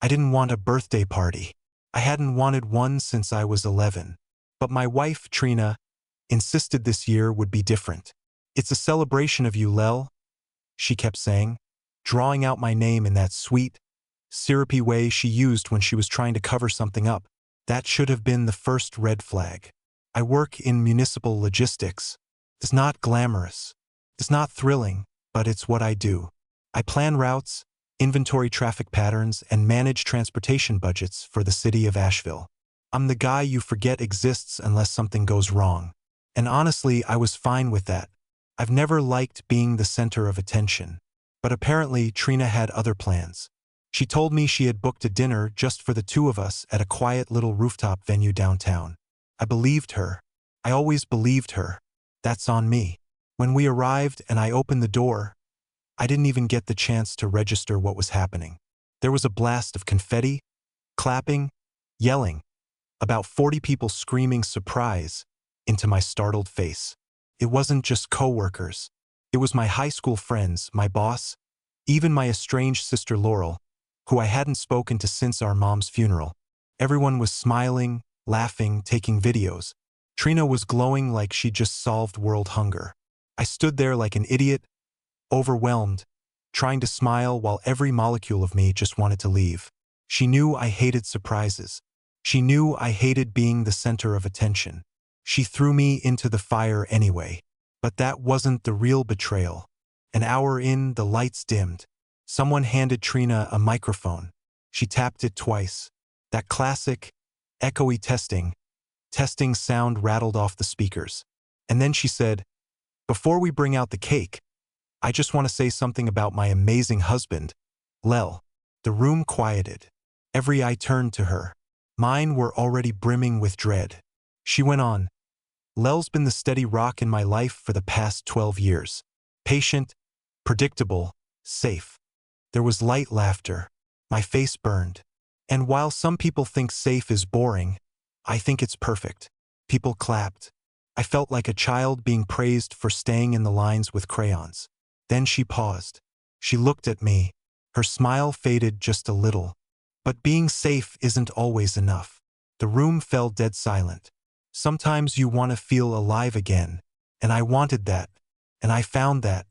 I didn't want a birthday party. I hadn't wanted one since I was 11. But my wife, Trina, insisted this year would be different. "It's a celebration of you, Lel," she kept saying, drawing out my name in that sweet, syrupy way she used when she was trying to cover something up. That should have been the first red flag. I work in municipal logistics. It's not glamorous. It's not thrilling, but it's what I do. I plan routes, inventory traffic patterns, and manage transportation budgets for the city of Asheville. I'm the guy you forget exists unless something goes wrong. And honestly, I was fine with that. I've never liked being the center of attention. But apparently, Trina had other plans. She told me she had booked a dinner just for the two of us at a quiet little rooftop venue downtown. I believed her. I always believed her. That's on me. When we arrived and I opened the door, I didn't even get the chance to register what was happening. There was a blast of confetti, clapping, yelling, about 40 people screaming surprise into my startled face. It wasn't just coworkers. It was my high school friends, my boss, even my estranged sister Laurel, who I hadn't spoken to since our mom's funeral. Everyone was smiling, laughing, taking videos. Trina was glowing like she'd just solved world hunger. I stood there like an idiot, overwhelmed, trying to smile while every molecule of me just wanted to leave. She knew I hated surprises. She knew I hated being the center of attention. She threw me into the fire anyway. But that wasn't the real betrayal. An hour in, the lights dimmed. Someone handed Trina a microphone. She tapped it twice. That classic, echoey testing sound rattled off the speakers. And then she said, "Before we bring out the cake, I just want to say something about my amazing husband, Lel." The room quieted. Every eye turned to her. Mine were already brimming with dread. She went on, "Lel's been the steady rock in my life for the past 12 years. Patient, predictable, safe." There was light laughter. My face burned. And while some people think safe is boring, I think it's perfect. People clapped. I felt like a child being praised for staying in the lines with crayons. Then she paused. She looked at me. Her smile faded just a little. But being safe isn't always enough. The room fell dead silent. Sometimes you want to feel alive again. And I wanted that. And I found that.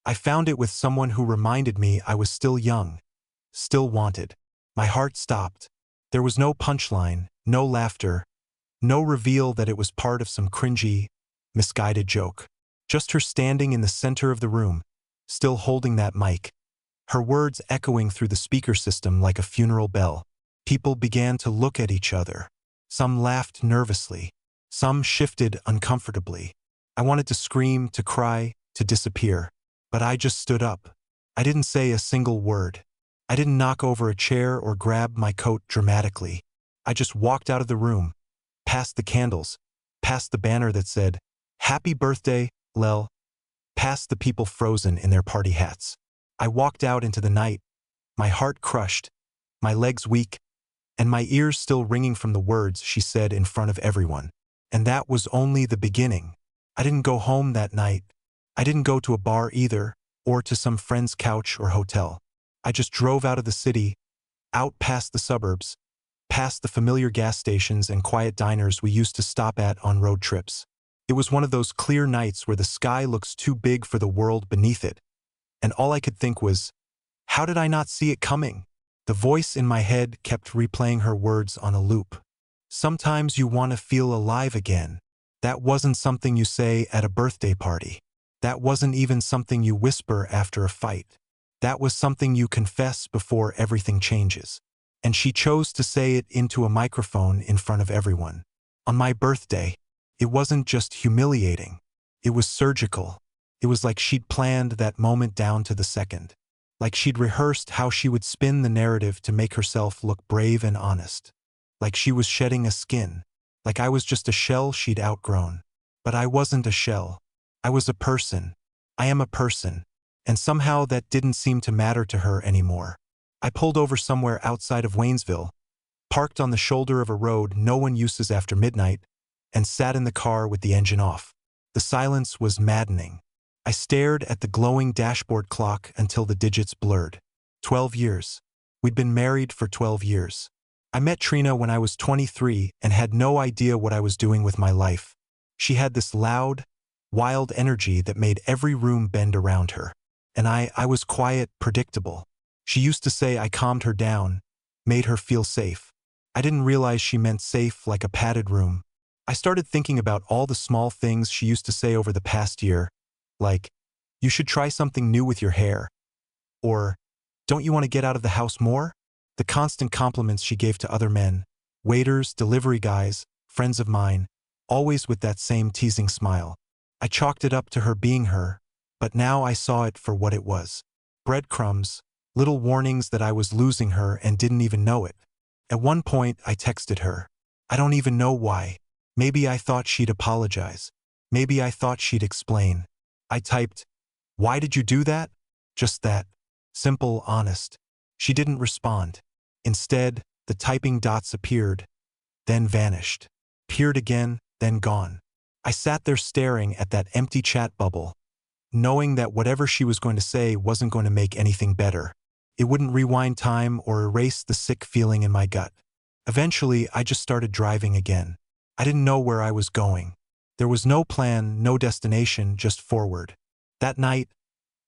I found it with someone who reminded me I was still young. Still wanted. My heart stopped. There was no punchline, no laughter, no reveal that it was part of some cringy, misguided joke. Just her standing in the center of the room, still holding that mic. Her words echoing through the speaker system like a funeral bell. People began to look at each other. Some laughed nervously. Some shifted uncomfortably. I wanted to scream, to cry, to disappear. But I just stood up. I didn't say a single word. I didn't knock over a chair or grab my coat dramatically. I just walked out of the room, past the candles, past the banner that said, "Happy birthday, Lel," past the people frozen in their party hats. I walked out into the night, my heart crushed, my legs weak, and my ears still ringing from the words she said in front of everyone. And that was only the beginning. I didn't go home that night. I didn't go to a bar either, or to some friend's couch or hotel. I just drove out of the city, out past the suburbs, past the familiar gas stations and quiet diners we used to stop at on road trips. It was one of those clear nights where the sky looks too big for the world beneath it, and all I could think was, how did I not see it coming? The voice in my head kept replaying her words on a loop. Sometimes you want to feel alive again. That wasn't something you say at a birthday party. That wasn't even something you whisper after a fight. That was something you confess before everything changes. And she chose to say it into a microphone in front of everyone. On my birthday, it wasn't just humiliating. It was surgical. It was like she'd planned that moment down to the second. Like she'd rehearsed how she would spin the narrative to make herself look brave and honest. Like she was shedding a skin. Like I was just a shell she'd outgrown. But I wasn't a shell. I was a person. I am a person. And somehow that didn't seem to matter to her anymore. I pulled over somewhere outside of Waynesville, parked on the shoulder of a road no one uses after midnight, and sat in the car with the engine off. The silence was maddening. I stared at the glowing dashboard clock until the digits blurred. 12 years. We'd been married for 12 years. I met Trina when I was 23 and had no idea what I was doing with my life. She had this loud, wild energy that made every room bend around her. And I was quiet, predictable. She used to say I calmed her down, made her feel safe. I didn't realize she meant safe like a padded room. I started thinking about all the small things she used to say over the past year, like, you should try something new with your hair, or, don't you want to get out of the house more? The constant compliments she gave to other men, waiters, delivery guys, friends of mine, always with that same teasing smile. I chalked it up to her being her, but now I saw it for what it was. Breadcrumbs, little warnings that I was losing her and didn't even know it. At one point, I texted her. I don't even know why. Maybe I thought she'd apologize. Maybe I thought she'd explain. I typed, "Why did you do that?" Just that. Simple, honest. She didn't respond. Instead, the typing dots appeared, then vanished. Appeared again, then gone. I sat there staring at that empty chat bubble, knowing that whatever she was going to say wasn't going to make anything better. It wouldn't rewind time or erase the sick feeling in my gut. Eventually, I just started driving again. I didn't know where I was going. There was no plan, no destination, just forward. That night,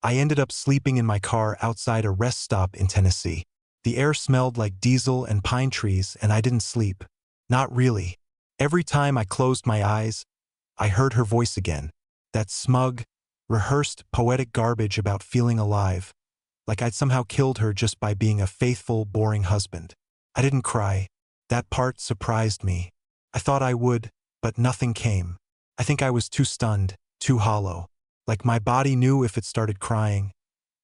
I ended up sleeping in my car outside a rest stop in Tennessee. The air smelled like diesel and pine trees, and I didn't sleep. Not really. Every time I closed my eyes, I heard her voice again. That smug, rehearsed, poetic garbage about feeling alive, like I'd somehow killed her just by being a faithful, boring husband. I didn't cry. That part surprised me. I thought I would, but nothing came. I think I was too stunned, too hollow. Like my body knew if it started crying,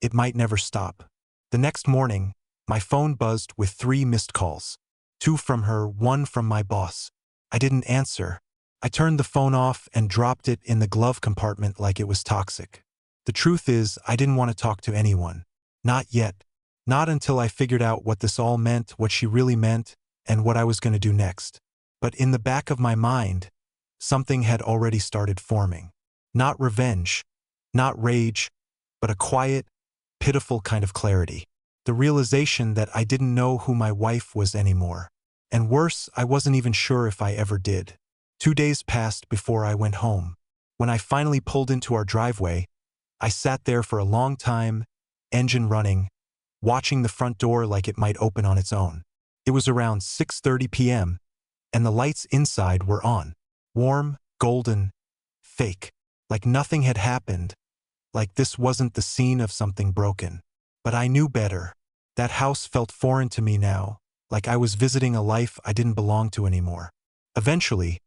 it might never stop. The next morning, my phone buzzed with 3 missed calls. 2 from her, 1 from my boss. I didn't answer. I turned the phone off and dropped it in the glove compartment like it was toxic. The truth is, I didn't want to talk to anyone. Not yet. Not until I figured out what this all meant, what she really meant, and what I was going to do next. But in the back of my mind, something had already started forming. Not revenge, not rage, but a quiet, pitiful kind of clarity. The realization that I didn't know who my wife was anymore. And worse, I wasn't even sure if I ever did. 2 days passed before I went home. When I finally pulled into our driveway, I sat there for a long time, engine running, watching the front door like it might open on its own. It was around 6:30 p.m., and the lights inside were on. Warm, golden, fake. Like nothing had happened. Like this wasn't the scene of something broken. But I knew better. That house felt foreign to me now, like I was visiting a life I didn't belong to anymore. Eventually,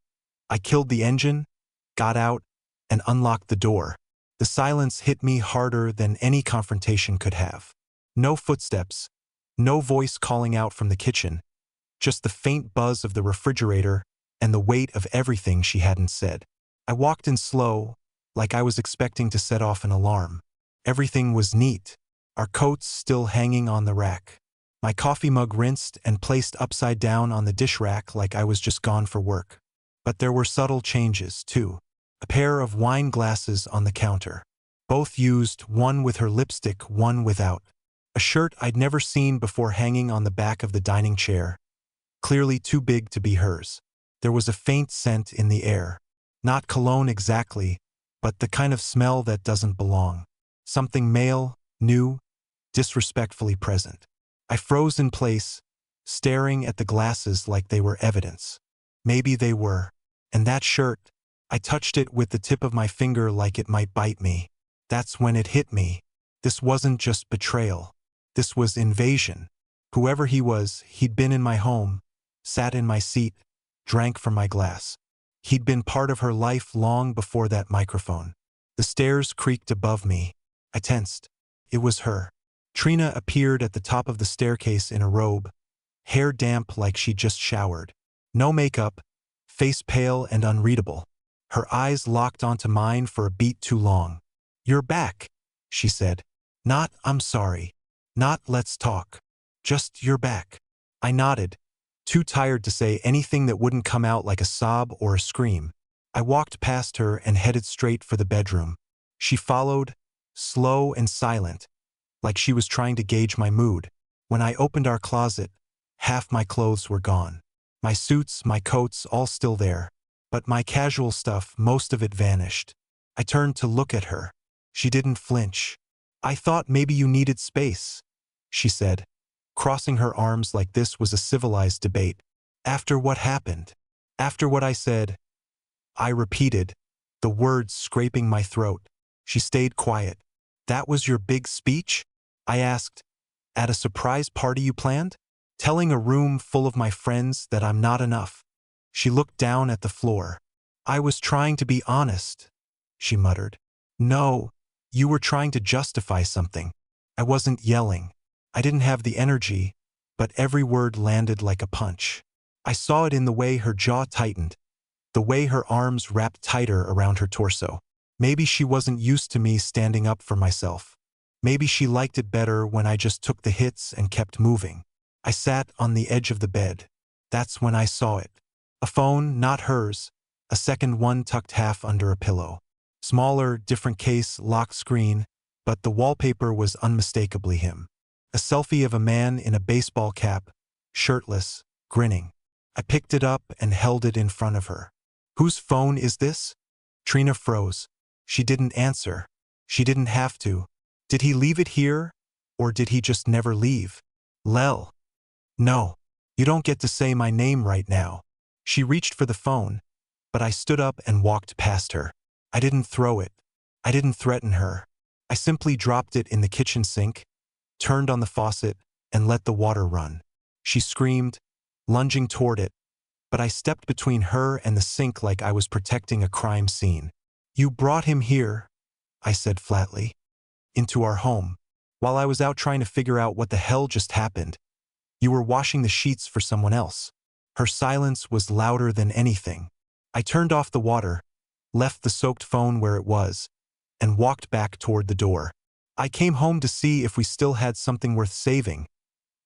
I killed the engine, got out, and unlocked the door. The silence hit me harder than any confrontation could have. No footsteps, no voice calling out from the kitchen, just the faint buzz of the refrigerator and the weight of everything she hadn't said. I walked in slow, like I was expecting to set off an alarm. Everything was neat, our coats still hanging on the rack. My coffee mug rinsed and placed upside down on the dish rack like I was just gone for work. But there were subtle changes, too. A pair of wine glasses on the counter. Both used, one with her lipstick, one without. A shirt I'd never seen before hanging on the back of the dining chair. Clearly too big to be hers. There was a faint scent in the air. Not cologne exactly, but the kind of smell that doesn't belong. Something male, new, disrespectfully present. I froze in place, staring at the glasses like they were evidence. Maybe they were. And that shirt, I touched it with the tip of my finger like it might bite me. That's when it hit me. This wasn't just betrayal. This was invasion. Whoever he was, he'd been in my home, sat in my seat, drank from my glass. He'd been part of her life long before that microphone. The stairs creaked above me. I tensed. It was her. Trina appeared at the top of the staircase in a robe, hair damp like she'd just showered. No makeup, face pale and unreadable. Her eyes locked onto mine for a beat too long. "You're back," she said. "Not, I'm sorry. Not, let's talk. Just, you're back." I nodded, too tired to say anything that wouldn't come out like a sob or a scream. I walked past her and headed straight for the bedroom. She followed, slow and silent, like she was trying to gauge my mood. When I opened our closet, half my clothes were gone. My suits, my coats, all still there. But my casual stuff, most of it vanished. I turned to look at her. She didn't flinch. "I thought maybe you needed space," she said. Crossing her arms like this was a civilized debate. "After what happened? After what I said?" I repeated, the words scraping my throat. She stayed quiet. "That was your big speech?" I asked. "At a surprise party you planned? Telling a room full of my friends that I'm not enough?" She looked down at the floor. "I was trying to be honest," she muttered. "No, you were trying to justify something." I wasn't yelling. I didn't have the energy, but every word landed like a punch. I saw it in the way her jaw tightened, the way her arms wrapped tighter around her torso. Maybe she wasn't used to me standing up for myself. Maybe she liked it better when I just took the hits and kept moving. I sat on the edge of the bed. That's when I saw it. A phone, not hers, a second one tucked half under a pillow. Smaller, different case, locked screen, but the wallpaper was unmistakably him. A selfie of a man in a baseball cap, shirtless, grinning. I picked it up and held it in front of her. "Whose phone is this?" Trina froze. She didn't answer. She didn't have to. Did he leave it here, or did he just never leave? "Lel." "No, you don't get to say my name right now." She reached for the phone, but I stood up and walked past her. I didn't throw it. I didn't threaten her. I simply dropped it in the kitchen sink, turned on the faucet, and let the water run. She screamed, lunging toward it, but I stepped between her and the sink like I was protecting a crime scene. "You brought him here," I said flatly, "into our home, while I was out trying to figure out what the hell just happened. You were washing the sheets for someone else." Her silence was louder than anything. I turned off the water, left the soaked phone where it was, and walked back toward the door. "I came home to see if we still had something worth saving,"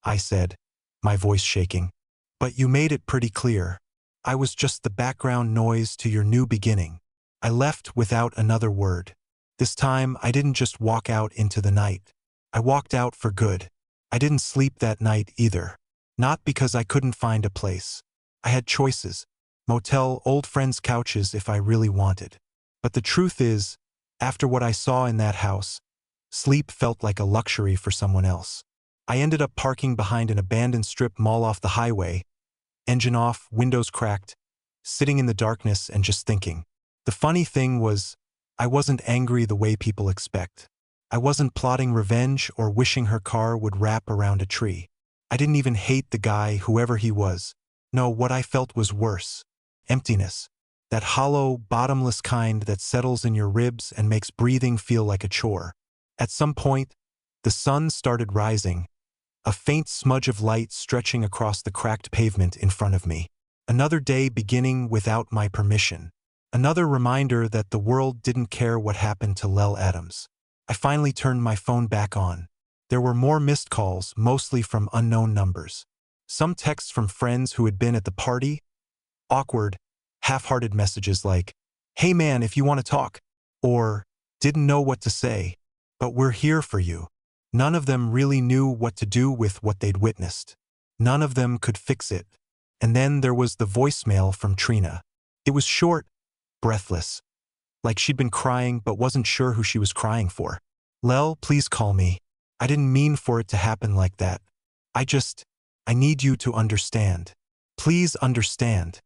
I said, my voice shaking. "But you made it pretty clear. I was just the background noise to your new beginning." I left without another word. This time, I didn't just walk out into the night. I walked out for good. I didn't sleep that night either. Not because I couldn't find a place. I had choices. Motel, old friends' couches if I really wanted. But the truth is, after what I saw in that house, sleep felt like a luxury for someone else. I ended up parking behind an abandoned strip mall off the highway, engine off, windows cracked, sitting in the darkness and just thinking. The funny thing was, I wasn't angry the way people expect. I wasn't plotting revenge or wishing her car would wrap around a tree. I didn't even hate the guy, whoever he was. No, what I felt was worse. Emptiness. That hollow, bottomless kind that settles in your ribs and makes breathing feel like a chore. At some point, the sun started rising, a faint smudge of light stretching across the cracked pavement in front of me. Another day beginning without my permission. Another reminder that the world didn't care what happened to Lel Adams. I finally turned my phone back on. There were more missed calls, mostly from unknown numbers. Some texts from friends who had been at the party. Awkward, half-hearted messages like, "Hey man, if you want to talk," or "Didn't know what to say, but we're here for you." None of them really knew what to do with what they'd witnessed. None of them could fix it. And then there was the voicemail from Trina. It was short, breathless, like she'd been crying but wasn't sure who she was crying for. "Lel, please call me. I didn't mean for it to happen like that. I need you to understand. Please understand."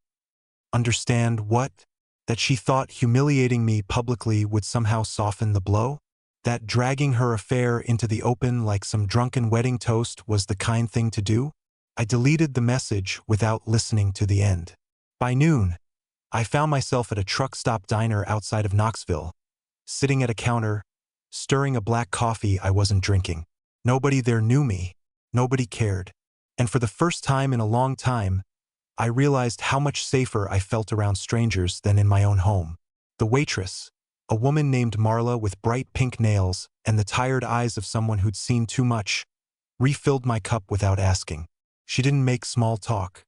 Understand what? That she thought humiliating me publicly would somehow soften the blow? That dragging her affair into the open like some drunken wedding toast was the kind thing to do? I deleted the message without listening to the end. By noon, I found myself at a truck stop diner outside of Knoxville, sitting at a counter, stirring a black coffee I wasn't drinking. Nobody there knew me. Nobody cared. And for the first time in a long time, I realized how much safer I felt around strangers than in my own home. The waitress, a woman named Marla with bright pink nails and the tired eyes of someone who'd seen too much, refilled my cup without asking. She didn't make small talk.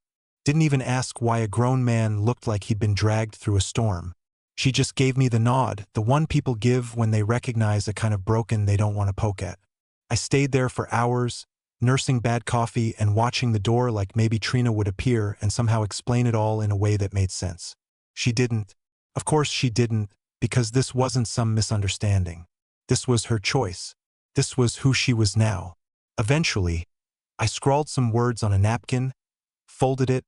Didn't even ask why a grown man looked like he'd been dragged through a storm. She just gave me the nod, the one people give when they recognize a kind of broken they don't want to poke at. I stayed there for hours, nursing bad coffee and watching the door like maybe Trina would appear and somehow explain it all in a way that made sense. She didn't. Of course she didn't, because this wasn't some misunderstanding. This was her choice. This was who she was now. Eventually, I scrawled some words on a napkin, folded it,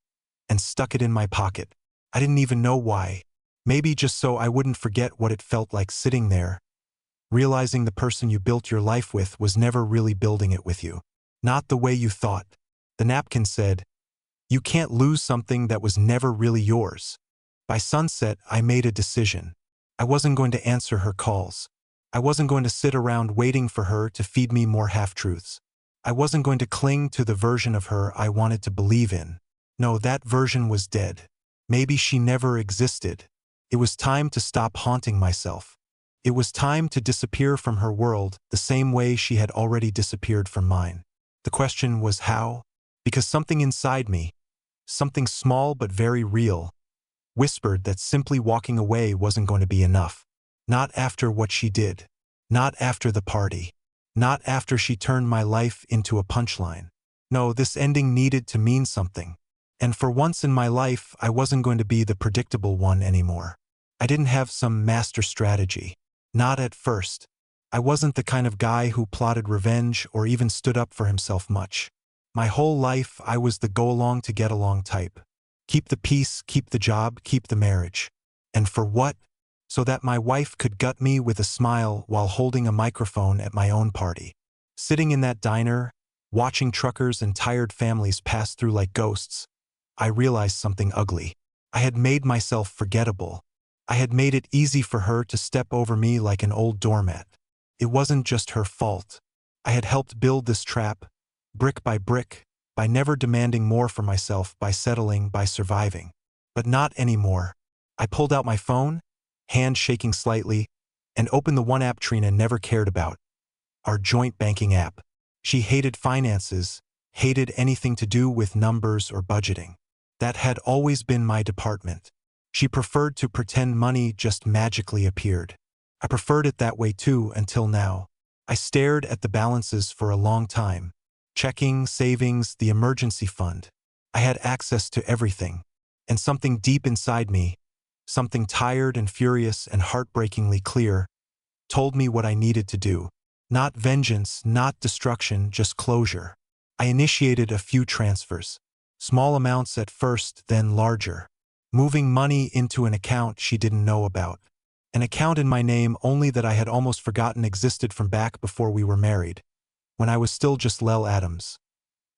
and stuck it in my pocket. I didn't even know why. Maybe just so I wouldn't forget what it felt like sitting there, realizing the person you built your life with was never really building it with you. Not the way you thought. The napkin said, "You can't lose something that was never really yours." By sunset, I made a decision. I wasn't going to answer her calls. I wasn't going to sit around waiting for her to feed me more half-truths. I wasn't going to cling to the version of her I wanted to believe in. No, that version was dead. Maybe she never existed. It was time to stop haunting myself. It was time to disappear from her world the same way she had already disappeared from mine. The question was how? Because something inside me, something small but very real, whispered that simply walking away wasn't going to be enough. Not after what she did. Not after the party. Not after she turned my life into a punchline. No, this ending needed to mean something. And for once in my life, I wasn't going to be the predictable one anymore. I didn't have some master strategy. Not at first. I wasn't the kind of guy who plotted revenge or even stood up for himself much. My whole life, I was the go-along to get-along type. Keep the peace, keep the job, keep the marriage. And for what? So that my wife could gut me with a smile while holding a microphone at my own party. Sitting in that diner, watching truckers and tired families pass through like ghosts, I realized something ugly. I had made myself forgettable. I had made it easy for her to step over me like an old doormat. It wasn't just her fault. I had helped build this trap, brick, by never demanding more for myself, by settling, by surviving. But not anymore. I pulled out my phone, hand shaking slightly, and opened the one app Trina never cared about. Our joint banking app. She hated finances, hated anything to do with numbers or budgeting. That had always been my department. She preferred to pretend money just magically appeared. I preferred it that way too until now. I stared at the balances for a long time. Checking, savings, the emergency fund. I had access to everything. And something deep inside me, something tired and furious and heartbreakingly clear, told me what I needed to do. Not vengeance, not destruction, just closure. I initiated a few transfers. Small amounts at first, then larger. Moving money into an account she didn't know about. An account in my name only that I had almost forgotten existed from back before we were married, when I was still just Lel Adams.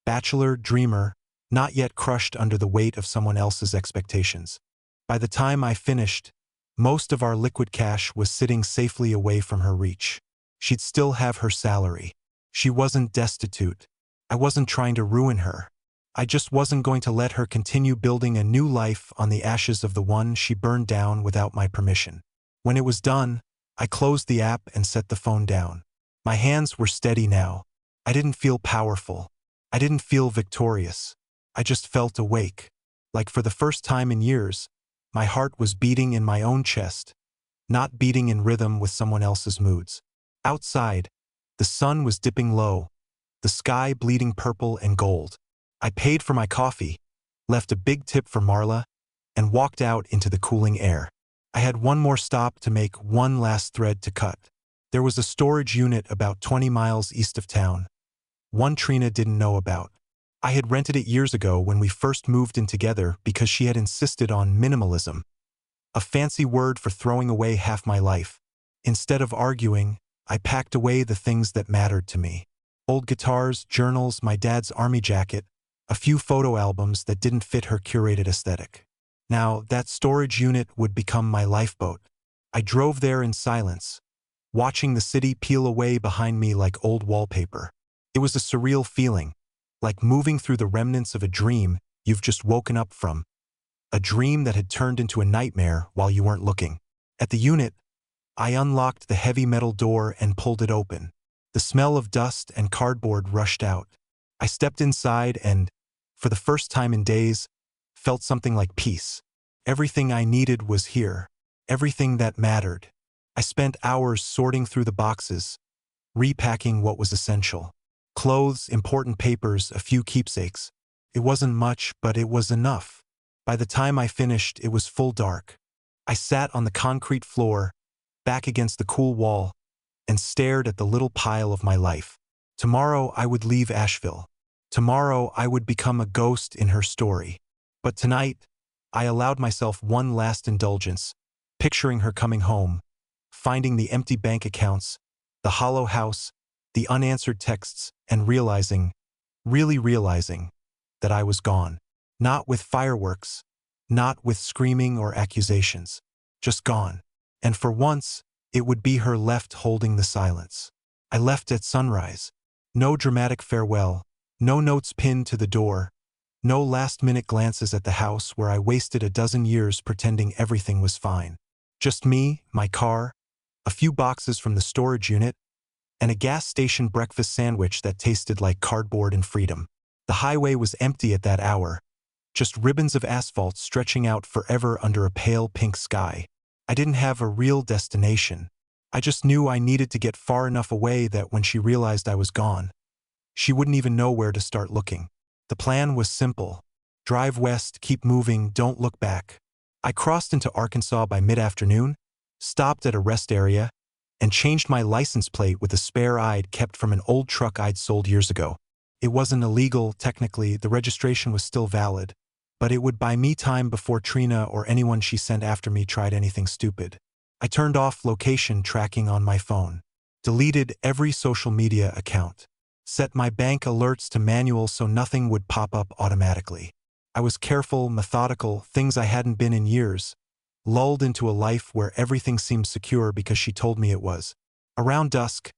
Bachelor, dreamer, not yet crushed under the weight of someone else's expectations. By the time I finished, most of our liquid cash was sitting safely away from her reach. She'd still have her salary. She wasn't destitute. I wasn't trying to ruin her. I just wasn't going to let her continue building a new life on the ashes of the one she burned down without my permission. When it was done, I closed the app and set the phone down. My hands were steady now. I didn't feel powerful. I didn't feel victorious. I just felt awake. Like for the first time in years, my heart was beating in my own chest, not beating in rhythm with someone else's moods. Outside, the sun was dipping low, the sky bleeding purple and gold. I paid for my coffee, left a big tip for Marla, and walked out into the cooling air. I had one more stop to make, one last thread to cut. There was a storage unit about 20 miles east of town. One Trina didn't know about. I had rented it years ago when we first moved in together because she had insisted on minimalism, a fancy word for throwing away half my life. Instead of arguing, I packed away the things that mattered to me. Old guitars, journals, my dad's army jacket, a few photo albums that didn't fit her curated aesthetic. Now, that storage unit would become my lifeboat. I drove there in silence, watching the city peel away behind me like old wallpaper. It was a surreal feeling, like moving through the remnants of a dream you've just woken up from, a dream that had turned into a nightmare while you weren't looking. At the unit, I unlocked the heavy metal door and pulled it open. The smell of dust and cardboard rushed out. I stepped inside and, for the first time in days, felt something like peace. Everything I needed was here. Everything that mattered. I spent hours sorting through the boxes, repacking what was essential. Clothes, important papers, a few keepsakes. It wasn't much, but it was enough. By the time I finished, it was full dark. I sat on the concrete floor, back against the cool wall, and stared at the little pile of my life. Tomorrow I would leave Asheville. Tomorrow I would become a ghost in her story. But tonight, I allowed myself one last indulgence, picturing her coming home, finding the empty bank accounts, the hollow house, the unanswered texts, and realizing, really realizing, that I was gone. Not with fireworks, not with screaming or accusations, just gone. And for once, it would be her left holding the silence. I left at sunrise. No dramatic farewell, no notes pinned to the door, no last-minute glances at the house where I wasted a dozen years pretending everything was fine. Just me, my car, a few boxes from the storage unit, and a gas station breakfast sandwich that tasted like cardboard and freedom. The highway was empty at that hour, just ribbons of asphalt stretching out forever under a pale pink sky. I didn't have a real destination. I just knew I needed to get far enough away that when she realized I was gone, she wouldn't even know where to start looking. The plan was simple. Drive west, keep moving, don't look back. I crossed into Arkansas by mid-afternoon, stopped at a rest area, and changed my license plate with a spare I'd kept from an old truck I'd sold years ago. It wasn't illegal, technically, the registration was still valid, but it would buy me time before Trina or anyone she sent after me tried anything stupid. I turned off location tracking on my phone, deleted every social media account, set my bank alerts to manual so nothing would pop up automatically. I was careful, methodical, things I hadn't been in years, lulled into a life where everything seemed secure because she told me it was. Around dusk,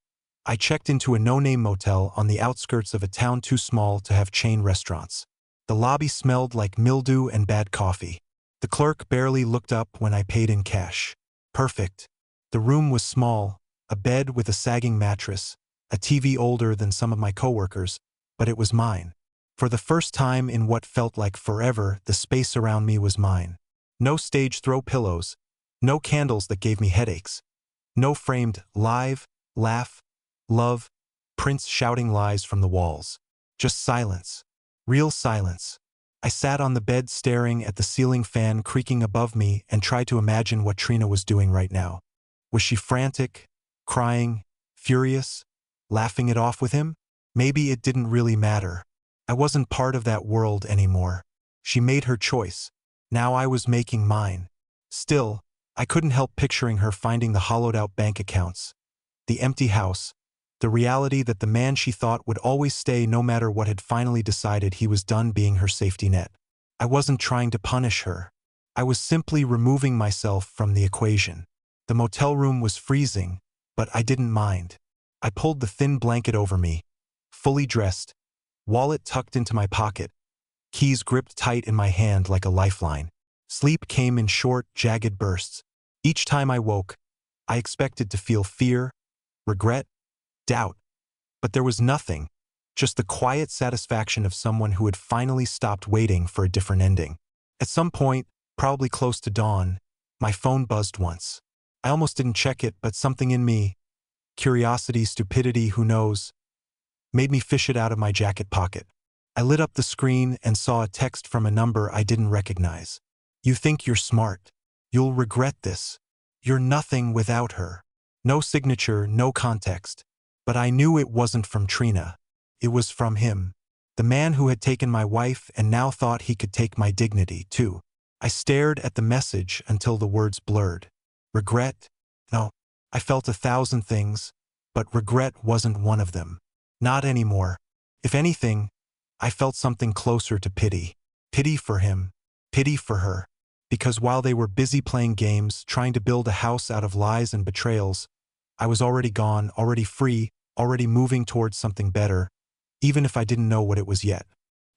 I checked into a no-name motel on the outskirts of a town too small to have chain restaurants. The lobby smelled like mildew and bad coffee. The clerk barely looked up when I paid in cash. Perfect. The room was small, a bed with a sagging mattress, a TV older than some of my coworkers, but it was mine. For the first time in what felt like forever, the space around me was mine. No stage throw pillows, no candles that gave me headaches, no framed live, laugh, love, prints shouting lies from the walls. Just silence. Real silence. I sat on the bed staring at the ceiling fan creaking above me and tried to imagine what Trina was doing right now. Was she frantic, crying, furious, laughing it off with him? Maybe it didn't really matter. I wasn't part of that world anymore. She made her choice. Now I was making mine. Still, I couldn't help picturing her finding the hollowed-out bank accounts, the empty house, the reality that the man she thought would always stay no matter what had finally decided he was done being her safety net. I wasn't trying to punish her. I was simply removing myself from the equation. The motel room was freezing, but I didn't mind. I pulled the thin blanket over me, fully dressed, wallet tucked into my pocket, keys gripped tight in my hand like a lifeline. Sleep came in short, jagged bursts. Each time I woke, I expected to feel fear, regret, doubt. But there was nothing, just the quiet satisfaction of someone who had finally stopped waiting for a different ending. At some point, probably close to dawn, my phone buzzed once. I almost didn't check it, but something in me, curiosity, stupidity, who knows, made me fish it out of my jacket pocket. I lit up the screen and saw a text from a number I didn't recognize. You think you're smart. You'll regret this. You're nothing without her. No signature, no context. But I knew it wasn't from Trina. It was from him. The man who had taken my wife and now thought he could take my dignity, too. I stared at the message until the words blurred. Regret? No. I felt 1,000 things, but regret wasn't one of them. Not anymore. If anything, I felt something closer to pity. Pity for him. Pity for her. Because while they were busy playing games, trying to build a house out of lies and betrayals, I was already gone, already free, already moving towards something better, even if I didn't know what it was yet.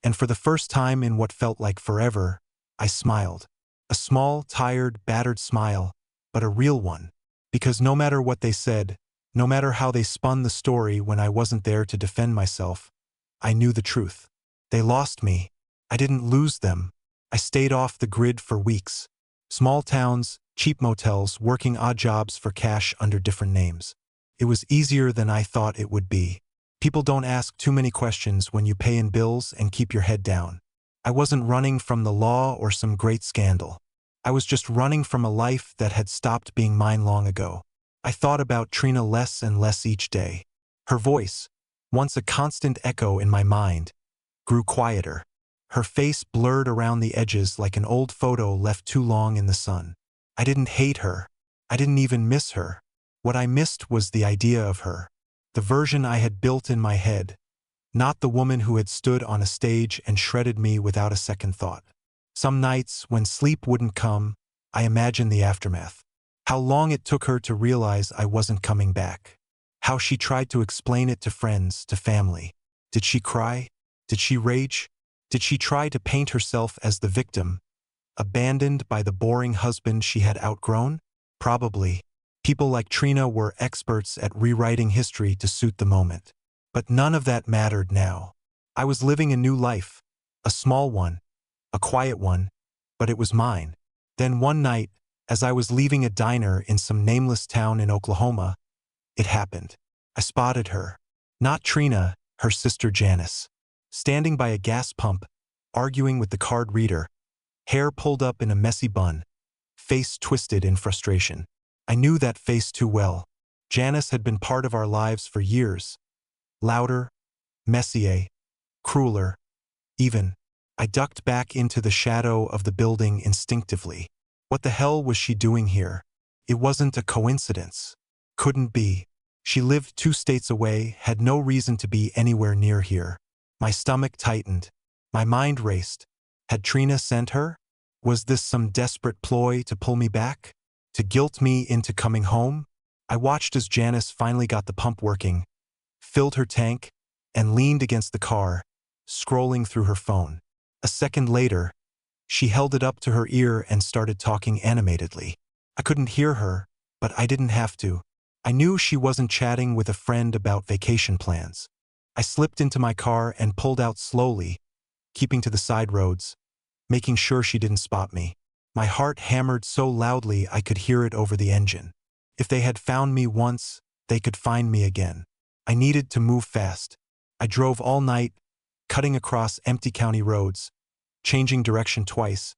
And for the first time in what felt like forever, I smiled. A small, tired, battered smile, but a real one. Because no matter what they said, no matter how they spun the story when I wasn't there to defend myself, I knew the truth. They lost me. I didn't lose them. I stayed off the grid for weeks. Small towns, cheap motels, working odd jobs for cash under different names. It was easier than I thought it would be. People don't ask too many questions when you pay in bills and keep your head down. I wasn't running from the law or some great scandal. I was just running from a life that had stopped being mine long ago. I thought about Trina less and less each day. Her voice, once a constant echo in my mind, grew quieter. Her face blurred around the edges like an old photo left too long in the sun. I didn't hate her. I didn't even miss her. What I missed was the idea of her. The version I had built in my head. Not the woman who had stood on a stage and shredded me without a second thought. Some nights, when sleep wouldn't come, I imagined the aftermath. How long it took her to realize I wasn't coming back. How she tried to explain it to friends, to family. Did she cry? Did she rage? Did she try to paint herself as the victim, abandoned by the boring husband she had outgrown? Probably. People like Trina were experts at rewriting history to suit the moment. But none of that mattered now. I was living a new life. A small one. A quiet one. But it was mine. Then one night, as I was leaving a diner in some nameless town in Oklahoma, it happened. I spotted her. Not Trina, her sister Janice. Standing by a gas pump, arguing with the card reader. Hair pulled up in a messy bun. Face twisted in frustration. I knew that face too well. Janice had been part of our lives for years. Louder, messier, crueler, even. I ducked back into the shadow of the building instinctively. What the hell was she doing here? It wasn't a coincidence. Couldn't be. She lived 2 states away, had no reason to be anywhere near here. My stomach tightened. My mind raced. Had Trina sent her? Was this some desperate ploy to pull me back? To guilt me into coming home? I watched as Janice finally got the pump working, filled her tank, and leaned against the car, scrolling through her phone. A second later, she held it up to her ear and started talking animatedly. I couldn't hear her, but I didn't have to. I knew she wasn't chatting with a friend about vacation plans. I slipped into my car and pulled out slowly, keeping to the side roads, making sure she didn't spot me. My heart hammered so loudly I could hear it over the engine. If they had found me once, they could find me again. I needed to move fast. I drove all night, cutting across empty county roads, changing direction twice,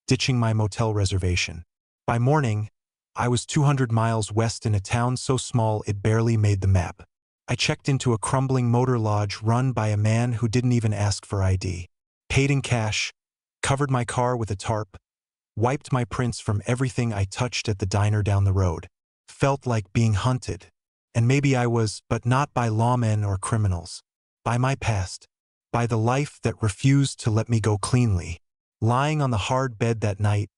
ditching my motel reservation. By morning, I was 200 miles west in a town so small it barely made the map. I checked into a crumbling motor lodge run by a man who didn't even ask for ID. Paid in cash, covered my car with a tarp, wiped my prints from everything I touched at the diner down the road. Felt like being hunted. And maybe I was, but not by lawmen or criminals. By my past. By the life that refused to let me go cleanly. Lying on the hard bed that night,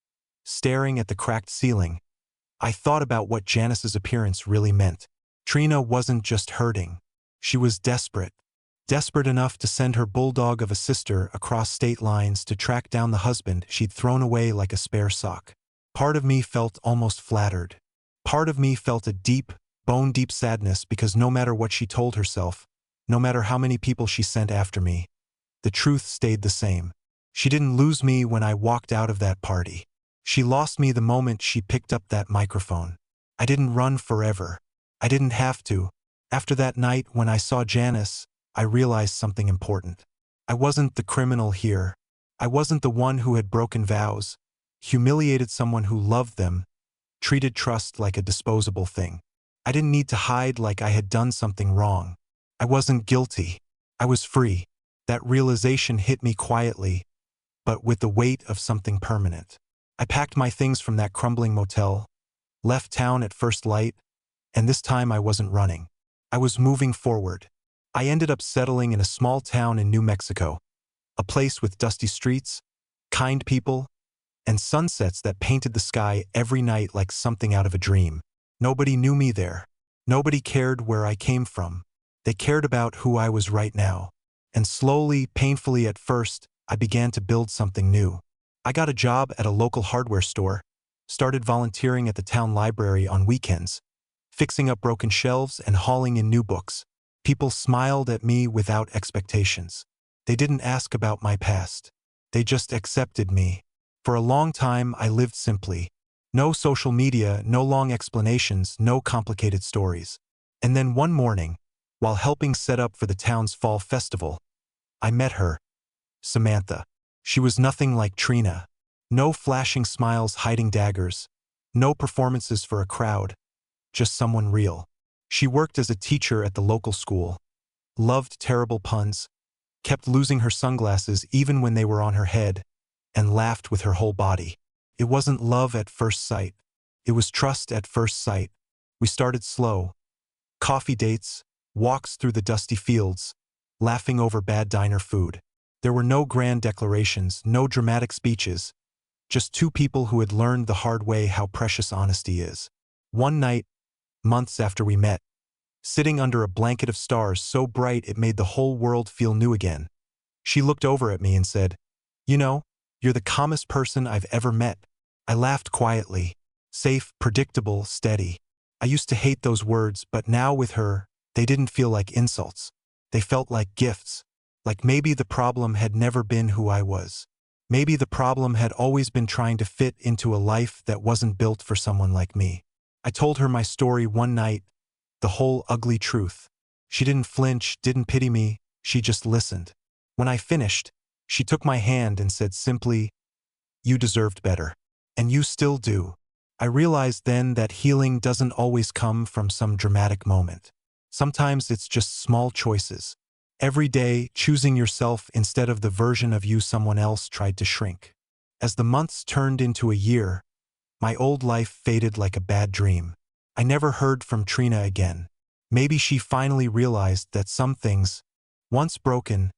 staring at the cracked ceiling, I thought about what Janice's appearance really meant. Trina wasn't just hurting. She was desperate. Desperate enough to send her bulldog of a sister across state lines to track down the husband she'd thrown away like a spare sock. Part of me felt almost flattered. Part of me felt a deep, bone-deep sadness because no matter what she told herself, no matter how many people she sent after me, the truth stayed the same. She didn't lose me when I walked out of that party. She lost me the moment she picked up that microphone. I didn't run forever. I didn't have to. After that night when I saw Janice, I realized something important. I wasn't the criminal here. I wasn't the one who had broken vows, humiliated someone who loved them, treated trust like a disposable thing. I didn't need to hide like I had done something wrong. I wasn't guilty. I was free. That realization hit me quietly, but with the weight of something permanent. I packed my things from that crumbling motel, left town at first light, and this time I wasn't running. I was moving forward. I ended up settling in a small town in New Mexico, a place with dusty streets, kind people, and sunsets that painted the sky every night like something out of a dream. Nobody knew me there. Nobody cared where I came from. They cared about who I was right now. And slowly, painfully at first, I began to build something new. I got a job at a local hardware store, started volunteering at the town library on weekends, fixing up broken shelves and hauling in new books. People smiled at me without expectations. They didn't ask about my past. They just accepted me. For a long time, I lived simply. No social media, no long explanations, no complicated stories. And then one morning, while helping set up for the town's fall festival. I met her, Samantha. She was nothing like Trina. No flashing smiles hiding daggers. No performances for a crowd. Just someone real. She worked as a teacher at the local school. Loved terrible puns. Kept losing her sunglasses even when they were on her head. And laughed with her whole body. It wasn't love at first sight. It was trust at first sight. We started slow. Coffee dates, walks through the dusty fields, laughing over bad diner food. There were no grand declarations, no dramatic speeches. Just two people who had learned the hard way how precious honesty is. One night, months after we met, sitting under a blanket of stars so bright it made the whole world feel new again, she looked over at me and said, "You know, you're the calmest person I've ever met." I laughed quietly. Safe, predictable, steady. I used to hate those words, but now with her, they didn't feel like insults. They felt like gifts. Like maybe the problem had never been who I was. Maybe the problem had always been trying to fit into a life that wasn't built for someone like me. I told her my story one night, the whole ugly truth. She didn't flinch, didn't pity me, she just listened. When I finished, she took my hand and said simply, "You deserved better. And you still do." I realized then that healing doesn't always come from some dramatic moment. Sometimes it's just small choices. Every day, choosing yourself instead of the version of you someone else tried to shrink. As the months turned into a year, my old life faded like a bad dream. I never heard from Trina again. Maybe she finally realized that some things, once broken,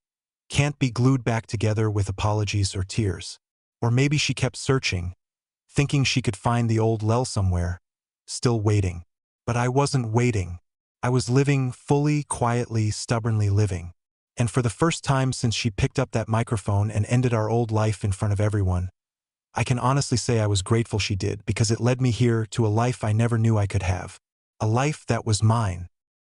can't be glued back together with apologies or tears. Or maybe she kept searching, thinking she could find the old Lel somewhere, still waiting. But I wasn't waiting. I was living fully, quietly, stubbornly living. And for the first time since she picked up that microphone and ended our old life in front of everyone, I can honestly say I was grateful she did, because it led me here to a life I never knew I could have. A life that was mine.